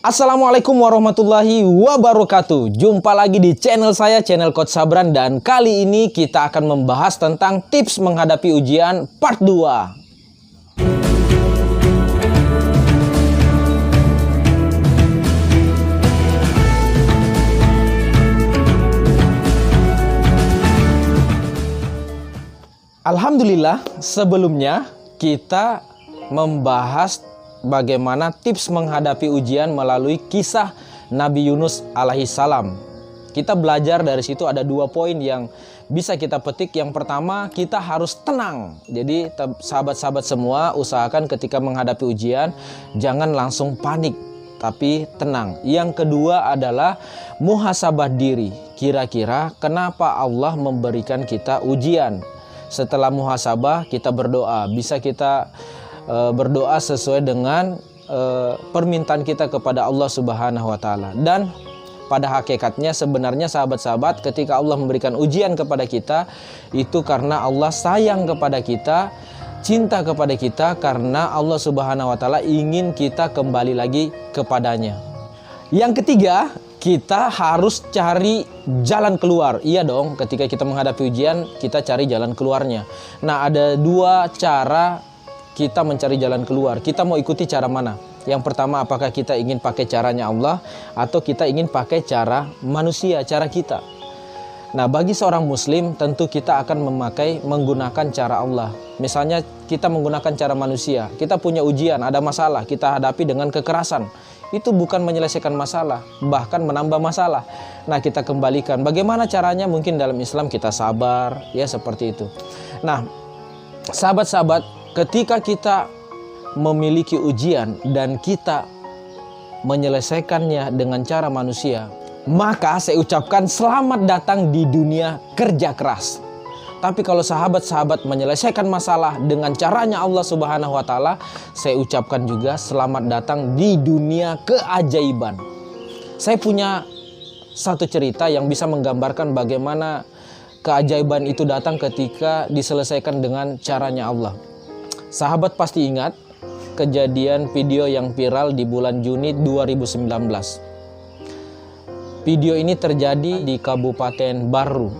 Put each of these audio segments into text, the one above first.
Assalamualaikum warahmatullahi wabarakatuh. Jumpa lagi di channel saya, channel Coach Sabran. Dan kali ini kita akan membahas tentang tips menghadapi ujian part 2. Alhamdulillah, sebelumnya kita membahas bagaimana tips menghadapi ujian melalui kisah Nabi Yunus alaihissalam. Kita belajar dari situ ada 2 poin yang bisa kita petik. Yang pertama, kita harus tenang. Jadi sahabat-sahabat semua, usahakan ketika menghadapi ujian jangan langsung panik, tapi tenang. Yang kedua adalah muhasabah diri. Kira-kira kenapa Allah memberikan kita ujian? Setelah muhasabah kita berdoa. Bisa kita berdoa sesuai dengan permintaan kita kepada Allah Subhanahu wa Ta'ala. Dan pada hakikatnya sebenarnya sahabat-sahabat, ketika Allah memberikan ujian kepada kita, itu karena Allah sayang kepada kita, cinta kepada kita, karena Allah Subhanahu wa Ta'ala ingin kita kembali lagi kepadanya. Yang ketiga, kita harus cari jalan keluar. Iya dong, ketika kita menghadapi ujian, kita cari jalan keluarnya. Nah, ada 2 cara kita mencari jalan keluar. Kita mau ikuti cara mana? Yang pertama, apakah kita ingin pakai caranya Allah atau kita ingin pakai cara manusia, cara kita? Nah, bagi seorang muslim tentu kita akan menggunakan cara Allah. Misalnya kita menggunakan cara manusia. Kita punya ujian, ada masalah, kita hadapi dengan kekerasan. Itu bukan menyelesaikan masalah, bahkan menambah masalah. Nah, kita kembalikan. Bagaimana caranya? Mungkin dalam Islam kita sabar, ya seperti itu. Nah, sahabat-sahabat, ketika kita memiliki ujian dan kita menyelesaikannya dengan cara manusia, maka saya ucapkan selamat datang di dunia kerja keras. Tapi kalau sahabat-sahabat menyelesaikan masalah dengan caranya Allah Subhanahu wa Ta'ala, saya ucapkan juga selamat datang di dunia keajaiban. Saya punya satu cerita yang bisa menggambarkan bagaimana keajaiban itu datang ketika diselesaikan dengan caranya Allah. Sahabat pasti ingat kejadian video yang viral di bulan Juni 2019. Video ini terjadi di Kabupaten Baru,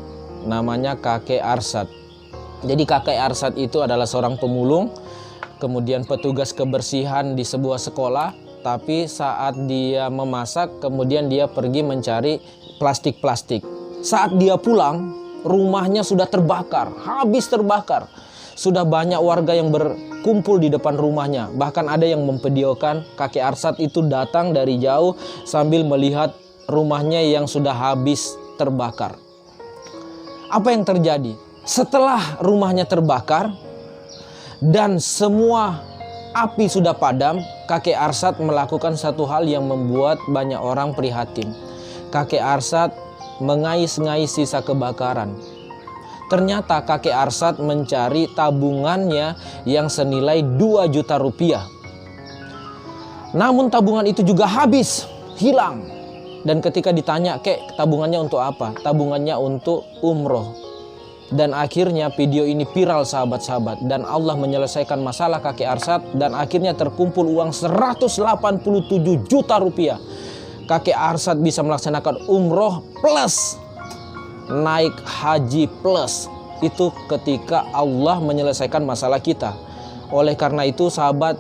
namanya kakek Arsad. Jadi kakek Arsad itu adalah seorang pemulung, kemudian petugas kebersihan di sebuah sekolah. Tapi saat dia memasak, kemudian dia pergi mencari plastik-plastik. Saat dia pulang, rumahnya sudah terbakar, habis terbakar. Sudah banyak warga yang berkumpul di depan rumahnya. Bahkan ada yang memvideokan kakek Arsad itu datang dari jauh sambil melihat rumahnya yang sudah habis terbakar. Apa yang terjadi? Setelah rumahnya terbakar dan semua api sudah padam, kakek Arsad melakukan satu hal yang membuat banyak orang prihatin. Kakek Arsad mengais-ngais sisa kebakaran. Ternyata kakek Arsad mencari tabungannya yang senilai 2 juta rupiah. Namun tabungan itu juga habis, hilang. Dan ketika ditanya, "Kek, tabungannya untuk apa?" Tabungannya untuk umroh. Dan akhirnya video ini viral sahabat-sahabat. Dan Allah menyelesaikan masalah kakek Arsad. Dan akhirnya terkumpul uang 187 juta rupiah. Kakek Arsad bisa melaksanakan umroh plus naik haji plus. Itu ketika Allah menyelesaikan masalah kita. Oleh karena itu sahabat,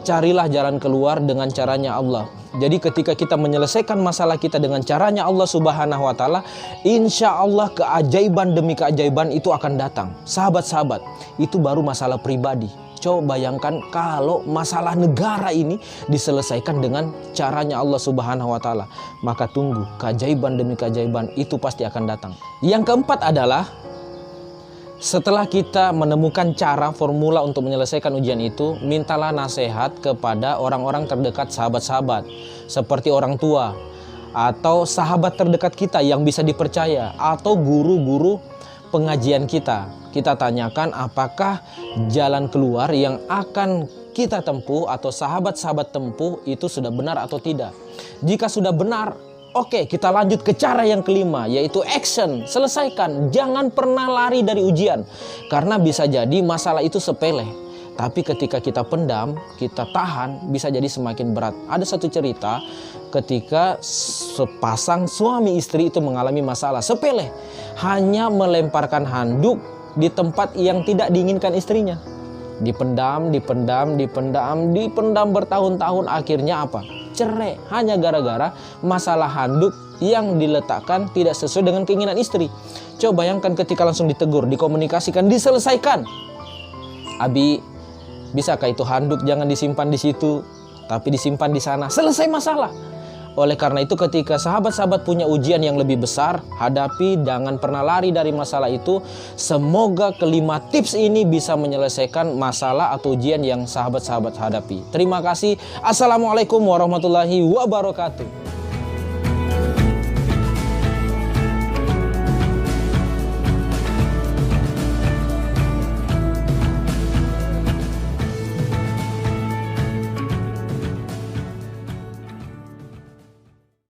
carilah jalan keluar dengan caranya Allah. Jadi ketika kita menyelesaikan masalah kita dengan caranya Allah Subhanahu wa Ta'ala, insya Allah keajaiban demi keajaiban itu akan datang. Sahabat-sahabat, itu baru masalah pribadi. Coba bayangkan kalau masalah negara ini diselesaikan dengan caranya Allah Subhanahu wa Ta'ala. Maka tunggu, keajaiban demi keajaiban itu pasti akan datang. Yang keempat adalah, setelah kita menemukan cara formula untuk menyelesaikan ujian itu, mintalah nasihat kepada orang-orang terdekat sahabat-sahabat, seperti orang tua atau sahabat terdekat kita yang bisa dipercaya, atau guru-guru pengajian kita. Kita tanyakan apakah jalan keluar yang akan kita tempuh atau sahabat-sahabat tempuh itu sudah benar atau tidak. Jika sudah benar, oke, kita lanjut ke cara yang kelima, yaitu action. Selesaikan, jangan pernah lari dari ujian. Karena bisa jadi masalah itu sepele, Tapi ketika kita pendam, kita tahan, bisa jadi semakin berat. Ada satu cerita ketika sepasang suami istri itu mengalami masalah sepele, hanya melemparkan handuk di tempat yang tidak diinginkan istrinya. Dipendam bertahun-tahun, akhirnya apa? Cerai, hanya gara-gara masalah handuk yang diletakkan tidak sesuai dengan keinginan istri. Coba bayangkan ketika langsung ditegur, dikomunikasikan, diselesaikan. Abi, bisakah itu handuk jangan disimpan di situ, tapi disimpan di sana, selesai masalah. Oleh karena itu, ketika sahabat-sahabat punya ujian yang lebih besar, hadapi, jangan pernah lari dari masalah itu. Semoga kelima tips ini bisa menyelesaikan masalah atau ujian yang sahabat-sahabat hadapi. Terima kasih. Assalamualaikum warahmatullahi wabarakatuh.